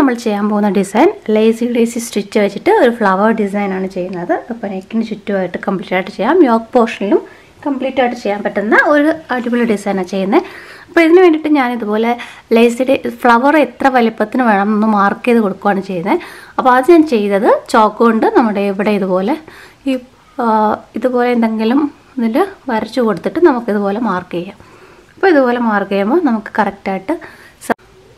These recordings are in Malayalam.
നമ്മൾ ചെയ്യാൻ പോകുന്ന ഡിസൈൻ ലേസി സ്റ്റിച്ച് വെച്ചിട്ട് ഒരു ഫ്ലവർ ഡിസൈനാണ് ചെയ്യുന്നത്. അപ്പോൾ നെക്കിന് ചുറ്റുമായിട്ട് കംപ്ലീറ്റ് ആയിട്ട് ചെയ്യാം. യോക്ക് പോർഷനിലും കംപ്ലീറ്റ് ആയിട്ട് ചെയ്യാൻ പറ്റുന്ന ഒരു അടിപൊളി ഡിസൈനാണ് ചെയ്യുന്നത്. അപ്പോൾ ഇതിന് വേണ്ടിയിട്ട് ഞാനിതുപോലെ ലേസിയുടെ ഫ്ലവർ എത്ര വലിപ്പത്തിന് വേണം എന്ന് മാർക്ക് ചെയ്ത് കൊടുക്കുകയാണ് ചെയ്യുന്നത്. അപ്പോൾ അത് ഞാൻ ചെയ്തത് ചോക്ക് കൊണ്ട് നമ്മുടെ ഇവിടെ ഇതുപോലെ ഇതുപോലെ എന്തെങ്കിലും ഇതിൽ വരച്ചു കൊടുത്തിട്ട് നമുക്കിതുപോലെ മാർക്ക് ചെയ്യാം. അപ്പോൾ ഇതുപോലെ മാർക്ക് ചെയ്യുമ്പോൾ നമുക്ക് കറക്റ്റായിട്ട്.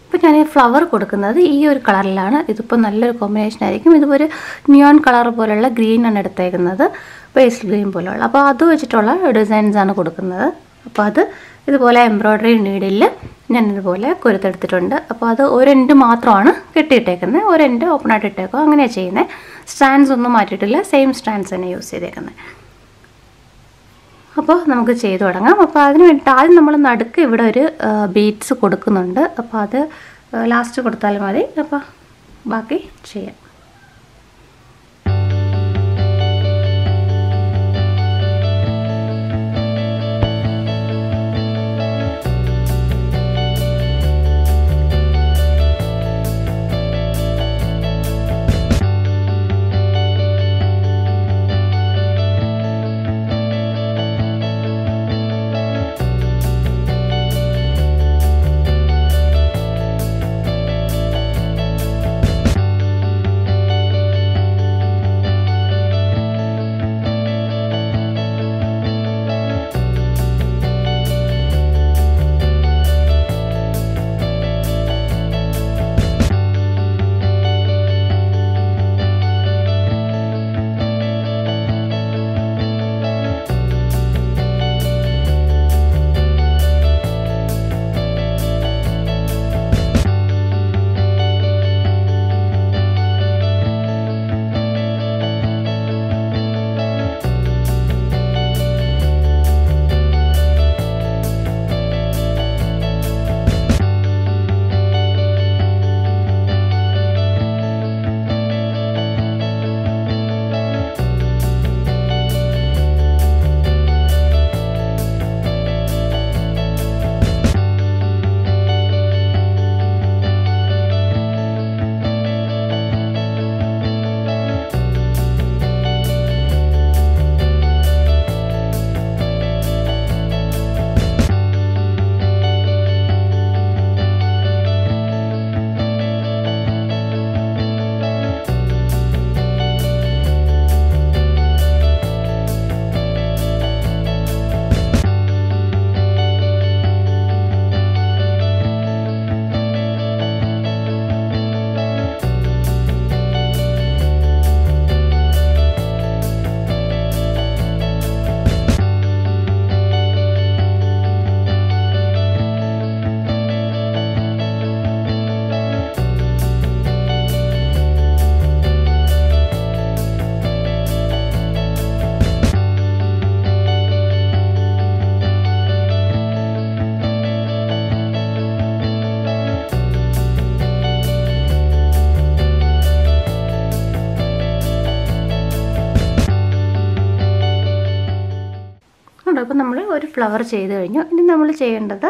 ഇപ്പോൾ ഞാൻ ഈ ഫ്ലവർ കൊടുക്കുന്നത് ഈ ഒരു കളറിലാണ്. ഇതിപ്പോൾ നല്ലൊരു കോമ്പിനേഷൻ ആയിരിക്കും. ഇതൊരു നിയോൺ കളർ പോലുള്ള ഗ്രീനാണ് എടുത്തേക്കുന്നത്, പേസ്റ്റൽ ഗ്രീൻ പോലുള്ള. അപ്പോൾ അത് വെച്ചിട്ടുള്ള ഡിസൈൻസാണ് കൊടുക്കുന്നത്. അപ്പോൾ അത് ഇതുപോലെ എംബ്രോയ്ഡറി നീഡിൽ ഞാൻ ഇതുപോലെ കൊരുത്തെടുത്തിട്ടുണ്ട്. അപ്പോൾ അത് ഒരു എൻഡ് മാത്രമാണ് കെട്ടിയിട്ടേക്കുന്നത്, ഒരു എൻഡ് ഓപ്പൺ ആയിട്ട് ഇട്ടേക്കുക. അങ്ങനെയാണ് ചെയ്യുന്നത്. സ്റ്റാൻഡ്സ് ഒന്നും മാറ്റിയിട്ടില്ല, സെയിം സ്റ്റാൻഡ്സ് തന്നെ യൂസ് ചെയ്തേക്കുന്നത്. അപ്പോൾ നമുക്ക് ചെയ്തു തുടങ്ങാം. അപ്പോൾ അതിന് വേണ്ടിയിട്ട് ആദ്യം നമ്മൾ നടുക്ക് ഇവിടെ ഒരു ബീഡ്സ് കൊടുക്കുന്നുണ്ട്. അപ്പോൾ അത് ലാസ്റ്റ് കൊടുത്താൽ മതി. അപ്പോൾ ബാക്കി ചെയ്യാം. അപ്പോൾ നമ്മൾ ഒരു ഫ്ലവർ ചെയ്ത് കഴിഞ്ഞു. ഇനി നമ്മൾ ചെയ്യേണ്ടത്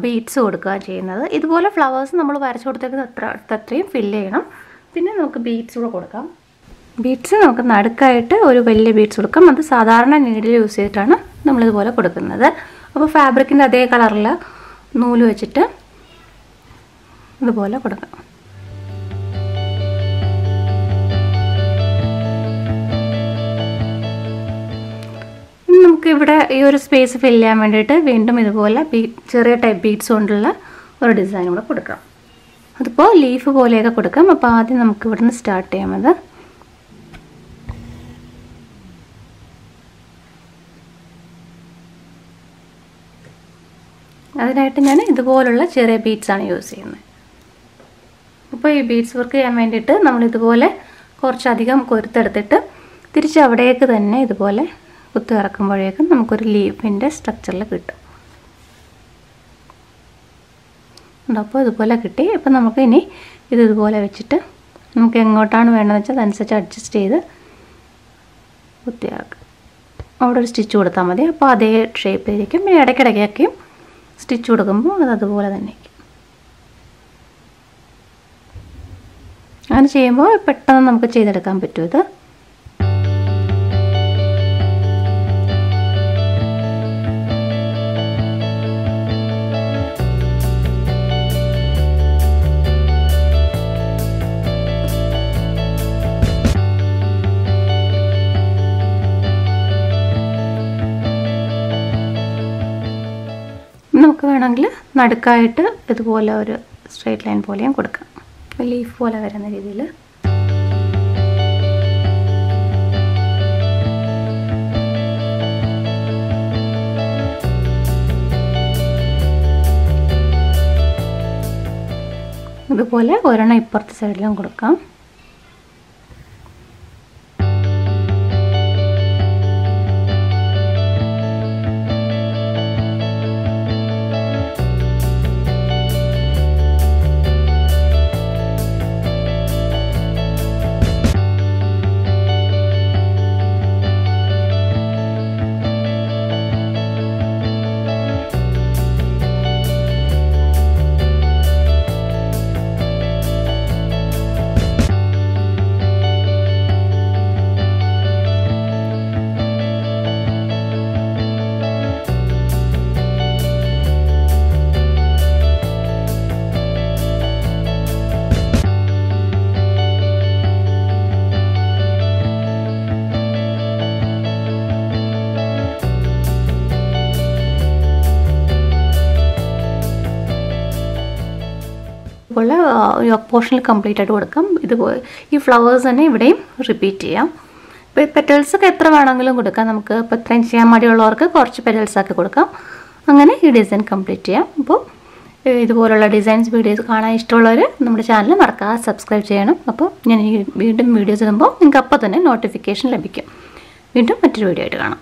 ബീഡ്സ് കൊടുക്കുക ചെയ്യുന്നത്. ഇതുപോലെ ഫ്ലവേഴ്സ് നമ്മൾ വരച്ചു കൊടുത്തേക്കുന്നത് അത്രയും ഫില്ല് ചെയ്യണം. പിന്നെ നമുക്ക് ബീഡ്സ് കൂടെ കൊടുക്കാം. ബീഡ്സ് നമുക്ക് നടുക്കായിട്ട് ഒരു വലിയ ബീഡ്സ് കൊടുക്കാം. അത് സാധാരണ നീഡിൽ യൂസ് ചെയ്തിട്ടാണ് നമ്മളിതുപോലെ കൊടുക്കുന്നത്. അപ്പോൾ ഫാബ്രിക്കിൻ്റെ അതേ കളറിൽ നൂല് വെച്ചിട്ട് ഇതുപോലെ കൊടുക്കാം. നമുക്ക് ഇവിടെ ഈ ഒരു സ്പേസ് ഫില്ല് ചെയ്യാൻ വേണ്ടിയിട്ട് വീണ്ടും ഇതുപോലെ ചെറിയ ടൈപ്പ് ബീഡ്സ് കൊണ്ടുള്ള ഒരു ഡിസൈൻ കൂടെ കൊടുക്കാം. അതിപ്പോൾ ലീഫ് പോലെയൊക്കെ കൊടുക്കാം. അപ്പോൾ ആദ്യം നമുക്ക് ഇവിടെ നിന്ന് സ്റ്റാർട്ട് ചെയ്യാമത്. അതിനായിട്ട് ഞാൻ ഇതുപോലുള്ള ചെറിയ ബീഡ്സാണ് യൂസ് ചെയ്യുന്നത്. അപ്പോൾ ഈ ബീഡ്സ് വർക്ക് ചെയ്യാൻ വേണ്ടിയിട്ട് നമ്മളിതുപോലെ കുറച്ചധികം കൊരുത്തെടുത്തിട്ട് തിരിച്ച് അവിടേക്ക് തന്നെ ഇതുപോലെ കുത്തി ഇറക്കുമ്പോഴേക്കും നമുക്കൊരു ലീഫിൻ്റെ സ്ട്രക്ചറിൽ കിട്ടും. അപ്പോൾ ഇതുപോലെ കിട്ടി. അപ്പോൾ നമുക്ക് ഇനി ഇതുപോലെ വെച്ചിട്ട് നമുക്ക് എങ്ങോട്ടാണ് വേണ്ടതെന്ന് വെച്ചാൽ അതനുസരിച്ച് അഡ്ജസ്റ്റ് ചെയ്ത് കുത്തിയാക്കുക. അവിടെ ഒരു സ്റ്റിച്ച് കൊടുത്താൽ മതി. അപ്പോൾ അതേ ഷേപ്പിലിരിക്കും. പിന്നെ ഇടയ്ക്കിടയ്ക്കൊക്കെയും സ്റ്റിച്ച് കൊടുക്കുമ്പോൾ അതുപോലെ തന്നെ ഇരിക്കും. അങ്ങനെ ചെയ്യുമ്പോൾ പെട്ടെന്ന് നമുക്ക് ചെയ്തെടുക്കാൻ പറ്റും ഇത്. നമുക്ക് വേണമെങ്കിൽ നടുക്കായിട്ട് ഇതുപോലെ ഒരു സ്ട്രെയിറ്റ് ലൈൻ പോലെയും കൊടുക്കാം, ലീഫ് പോലെ വരുന്ന രീതിയിൽ. ഇതുപോലെ ഒരെണ്ണം ഇപ്പുറത്തെ സൈഡിലും കൊടുക്കാം. ഇതുപോലെ യോക്ക് പോർഷനിൽ കംപ്ലീറ്റ് ആയിട്ട് കൊടുക്കാം. ഇതുപോലെ ഈ ഫ്ലവേഴ്സ് തന്നെ ഇവിടെയും റിപ്പീറ്റ് ചെയ്യാം. ഇപ്പോൾ പെറ്റൽസൊക്കെ എത്ര വേണമെങ്കിലും കൊടുക്കാം. നമുക്ക് ഇപ്പോൾ ഇത്രയും ചെയ്യാൻ മടിയുള്ളവർക്ക് കുറച്ച് പെറ്റൽസൊക്കെ കൊടുക്കാം. അങ്ങനെ ഈ ഡിസൈൻ കംപ്ലീറ്റ് ചെയ്യാം. അപ്പോൾ ഇതുപോലുള്ള ഡിസൈൻസ് വീഡിയോസ് കാണാൻ ഇഷ്ടമുള്ളവർ നമ്മുടെ ചാനൽ മറക്കാതെ സബ്സ്ക്രൈബ് ചെയ്യണം. അപ്പോൾ ഞാൻ വീണ്ടും വീഡിയോസ് ഇടുമ്പോൾ നിങ്ങൾക്ക് അപ്പോൾ തന്നെ നോട്ടിഫിക്കേഷൻ ലഭിക്കും. വീണ്ടും മറ്റൊരു വീഡിയോ ആയിട്ട് കാണാം.